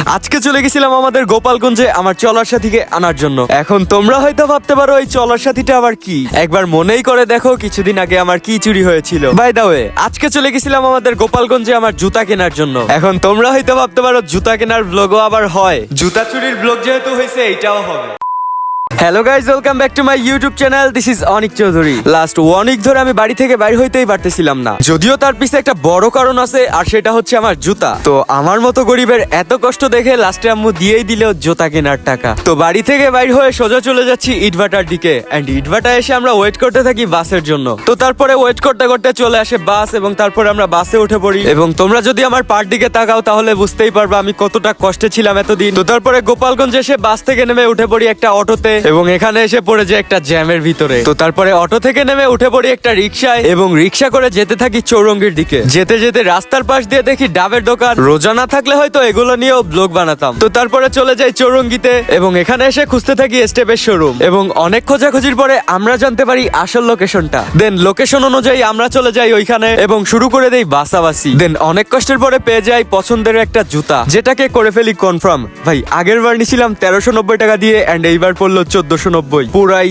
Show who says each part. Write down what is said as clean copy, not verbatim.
Speaker 1: আজকে চলে গেছিলাম আমাদের গোপালগঞ্জে আমার চলার সাথীকে আনার জন্য। এখন তোমরা হয়তো ভাবতে পারো এই চলার সাথীটা আবার কি। একবার মনেই করে দেখো কিছুদিন আগে আমার কি চুরি হয়েছিল। বাই দা ওয়ে, আজকে চলে গেছিলাম আমাদের গোপালগঞ্জে আমার জুতা কেনার জন্য। এখন তোমরা হয়তো ভাবতে পারো জুতা কেনার ব্লগও আবার হয়, জুতা চুরির ব্লগ যেহেতু হয়েছে এইটাও হবে। Hello guys, welcome back to my YouTube channel. This is Anik Chowdhury. Last 1 week ধরে আমি বাড়ি থেকে বাইরে হইতেই পারতেছিলাম না, যদিও তার পিছে একটা বড় কারণ আছে, আর সেটা হচ্ছে আমার জুতা। তো আমার মতো গরিবের এত কষ্ট দেখে লাস্টে আম্মু দিয়েই দিল জুতা কেনার টাকা। তো বাড়ি থেকে বাইর হয়ে সোজা চলে যাচ্ছি ইটভাটার দিকে। এন্ড ইটভাটা এসে আমরা ওয়েট করতে থাকি বাসের জন্য। তো তারপরে ওয়েট করতে করতে চলে আসে বাস, এবং তারপরে আমরা বাসে উঠে পড়ি। এবং তোমরা যদি আমার পার দিকে তাকাও তাহলে বুঝতেই পারবা আমি কতটা কষ্টে ছিলাম এতদিন। তো তারপরে গোপালগঞ্জ এসে বাস থেকে নেমে উঠে পড়ি একটা অটোতে, এবং এখানে এসে পড়ে যায় একটা জ্যামের ভিতরে। তো তারপরে অটো থেকে নেমে উঠে পড়ি একটা রিক্সায়, এবং রিক্সা করে যেতে থাকি চৌরঙ্গির দিকে। যেতে যেতে রাস্তার পাশ দিয়ে দেখি ডাবের দোকান। রোজা না থাকলে হয়তো এগুলো নিয়েও ব্লগ বানাতাম। তো তারপরে চলে যাই চৌরঙ্গিতে, এবং এখানে এসে খুঁজতে থাকি স্টেপের শোরুম। এবং অনেক খোঁজাখুঁজির পরে আমরা জানতে পারি আসল লোকেশনটা। দেন লোকেশন অনুযায়ী আমরা চলে যাই ওইখানে, এবং শুরু করে দেই বাসাবাসি। দেন অনেক কষ্টের পরে পেয়ে যাই পছন্দের একটা জুতা, যেটাকে করে ফেলি কনফার্ম। ভাই আগের বার নিছিলাম 1390 টাকা দিয়ে, এন্ড এইবার পড়লো 1490, পুরাই